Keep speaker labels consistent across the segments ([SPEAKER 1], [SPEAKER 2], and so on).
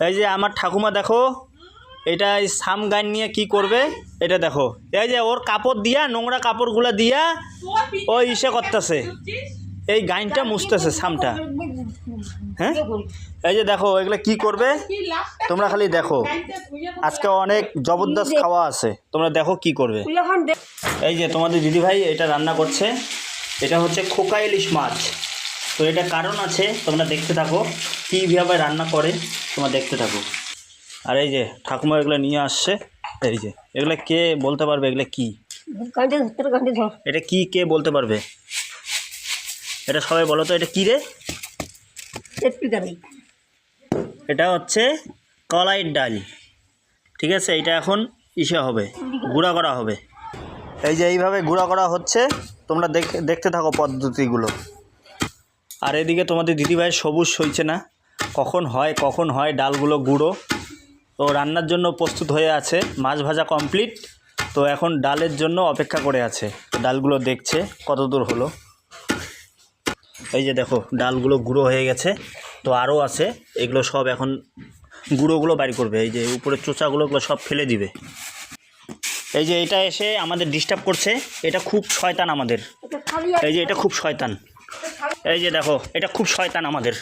[SPEAKER 1] এই যে আমার ঠাকুমা দেখো, এটা এই সাম গান নিয়ে কি করবে এটা দেখো। এই যে ওর কাপড় দিয়া, নোংরা কাপড়গুলো দিয়া ও ইসে করতেছে, এই গাইনটা মুছতেছে সামটা। হ্যাঁ এই যে দেখো এগুলো কি করবে তোমরা খালি দেখো, আজকে অনেক জবরদস্ত খাওয়া আছে, তোমরা দেখো কি করবে। এই যে তোমাদের দিদিভাই এটা রান্না করছে, এটা হচ্ছে খোকা ইলিশ মাছ। তো এটা কারণ আছে, তোমরা দেখতে থাকো কীভাবে রান্না করে, তোমরা দেখতে থাকো। আর এই যে ঠাকুমা এগুলো নিয়ে আসছে, এই যে এগুলো কে বলতে পারবে এগুলো কি, এটা কি কে বলতে পারবে? এটা সবাই বলো তো, এটা কি রে? এটা হচ্ছে কলাইয়ের ডাল, ঠিক আছে। এটা এখন ইসে হবে, গুঁড়া করা হবে। এই যে এইভাবে গুঁড়া করা হচ্ছে, তোমরা দেখতে থাকো পদ্ধতিগুলো। আর এদিকে তোমাদের দিদিভাই সবুজ সইছে না, কখন হয় ডালগুলো গুঁড়ো। তো রান্নার জন্য প্রস্তুত হয়ে আছে, মাছ ভাজা কমপ্লিট, তো এখন ডালের জন্য অপেক্ষা করে আছে। তো ডালগুলো দেখছে কত দূর হলো। এই যে দেখো ডালগুলো গুঁড়ো হয়ে গেছে, তো আরও আছে, এগুলো সব এখন গুঁড়োগুলো বাড়ি করবে। এই যে উপরে চোচাগুলো সব ফেলে দিবে। এই যে এটা এসে আমাদের ডিস্টার্ব করছে, এটা খুব শয়তান আমাদের। এই যে এটা খুব শয়তান, এই যে দেখো এটা খুব শয়তান আমাদের।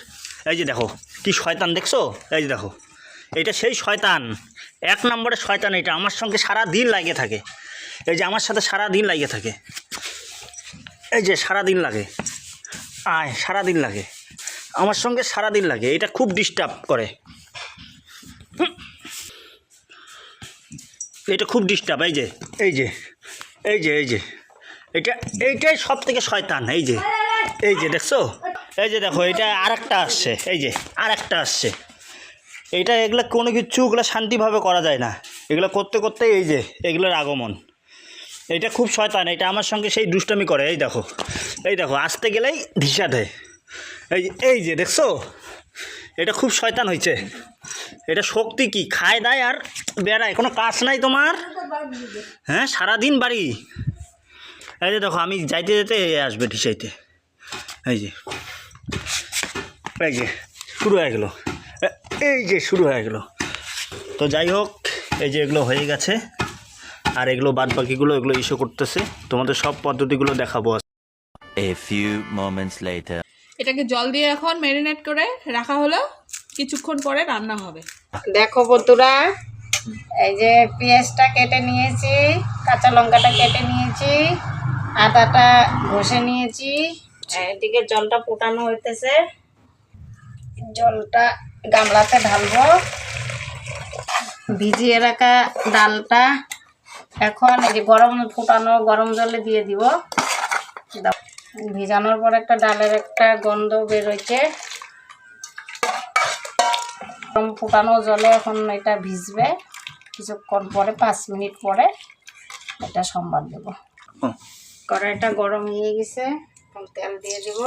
[SPEAKER 1] এই যে দেখো কি শয়তান দেখছো, এই যে দেখো এটা সেই শয়তান, 1 নম্বরের শয়তান। এটা আমার সঙ্গে সারা দিন লাগিয়ে থাকে, এই যে আমার সাথে সারা দিন লাগিয়ে থাকে, এই যে সারা দিন লাগে, সারা দিন লাগে আমার সঙ্গে, সারা দিন লাগে। এটা খুব ডিস্টার্ব করে, এটা খুব ডিস্টার্ব। এই যে এই যে এই যে এই যে এইটাই সব থেকে শয়তান। এই যে দেখছো, এই যে দেখো এটা আরেকটা আসছে, এই যে আরেকটা আসছে। এগুলো কোনো কিছু ওগুলো শান্তিভাবে করা যায় না, এগুলো করতে করতে এই যে এগুলোর আগমন। এটা খুব শয়তান, এটা আমার সঙ্গে সেই দুষ্টামি করে। এই দেখো আসতে গেলেই ধিসা দেয়। এই যে দেখছো, এটা খুব শয়তান হয়েছে। এটা শক্তি কি খায় দায় আর বেড়ায়, কোনো কাজ নাই তোমার। হ্যাঁ সারাদিন বাড়ি। এই যে দেখো আমি যাইতে যেতে আসবে ঢিসাইতে। এই যে শুরু হয়ে গেল, এই যে শুরু হয়ে গেল। তো যাই হোক, এই যে এগুলো হয়ে গেছে, আর এগুলো বাদ বাকিগুলো এগুলো ইস্যু করতেছে, তোমাদের সব পদ্ধতিগুলো দেখাবো।
[SPEAKER 2] A few moments later.
[SPEAKER 3] এটাকে জল দিয়ে এখন ম্যারিনেট করে রাখা হলো, কিছুক্ষণ পরে রান্না হবে।
[SPEAKER 4] দেখো বন্ধুরা, এই যে পেঁয়াজটা কেটে নিয়েছি, কাঁচা লঙ্কাটা কেটে নিয়েছি, আদাটা ঘষে নিয়েছি, এদিকে জলটা ফুটানো হইতেছে, জলটা গামলাতে ঢালবো। ভিজিয়ে রাখা ডালটা এখন এই যে ফুটানো গরম জলে দিয়ে দিব। ভিজানোর পর একটা ডালের একটা গন্ধ বেরোচ্ছে, ফুটানো জলে এখন এটা ভিজবে, কিছুক্ষণ পরে 5 মিনিট পরে এটা সম্বাদ দেব। কড়াইটা গরম হয়ে গেছে, এখন তেল দিয়ে দেব।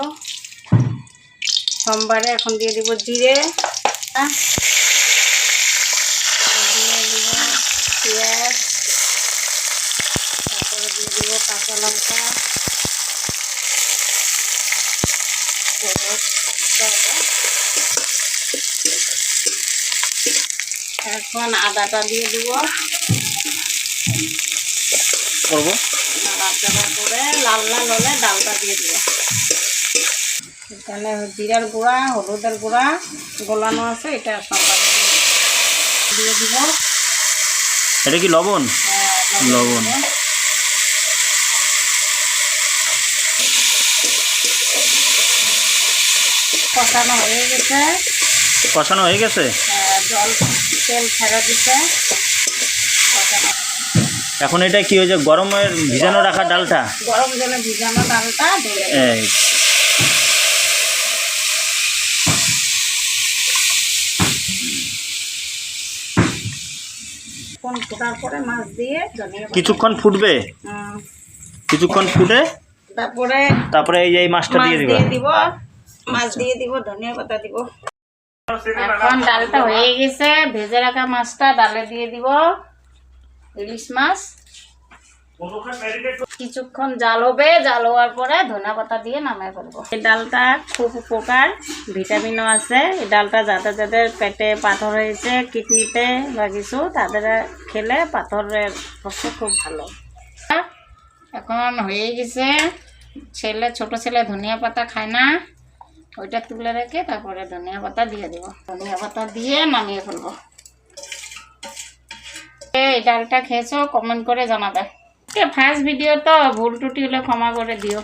[SPEAKER 4] সোমবারে এখন দিয়ে দিব জিরে, দিয়ে দিব পেঁয়াজ, তারপরে দিয়ে দিব কাঁচা লঙ্কা, এখন আদাটা দিয়ে দিব, নাড়াচাড়া করে লাল লাল হলে ডালটা দিয়ে দিব। এখানে জিরার গুঁড়া, হলুদের গুঁড়া গোলানো আছে, এটা সব দিয়ে দিব।
[SPEAKER 1] এটা কি লবণ? লবণ।
[SPEAKER 4] কষানো হয়ে গেছে,
[SPEAKER 1] কষানো হয়ে গেছে,
[SPEAKER 4] জল তেল ছেড়ে দিচ্ছে।
[SPEAKER 1] এখন এটা কি হয়েছে, গরমের ভিজানো রাখা ডালটা,
[SPEAKER 4] গরম জলে ভিজানো ডালটা
[SPEAKER 1] এই
[SPEAKER 4] ফোটার পরে মাছ দিয়ে
[SPEAKER 1] কিছুক্ষণ ফুটবে, কিছুক্ষণ ফুটে তারপরে এই যে মাছটা দিয়ে দিব,
[SPEAKER 4] মাছ দিয়ে দিব, ধনিয়া পাতা দিব। এখন ডালটা হয়ে গেছে, ভেজে রাখা মাছটা ডালে দিয়ে দিব, ইলিশ মাছ। কিছুক্ষণ জাল হবে, জাল হওয়ার পরে ধনিয়া পাতা দিয়ে নামিয়ে ফেলবো। এই ডালটা খুব উপকার, ভিটামিনও আছে। এই ডালটা যাদের যাদের পেটে পাথর হয়েছে, কিডনিতে বা কিছু, তাদের খেলে পাথরের পক্ষে খুব ভালো। এখন হয়ে গেছে। ছোট ছেলে ধনিয়া পাতা খায় না, ওইটা তুলে রেখে তারপরে ধনিয়া পাতা দিয়ে দেবো। ধনিয়া পাতা দিয়ে নামিয়ে ফেলবো। এই ডালটা খেয়েছো কমেন্ট করে জানাবে। ফার্স্ট ভিডিও তো ভুল ত্রুটি হলে ক্ষমা করে দিও।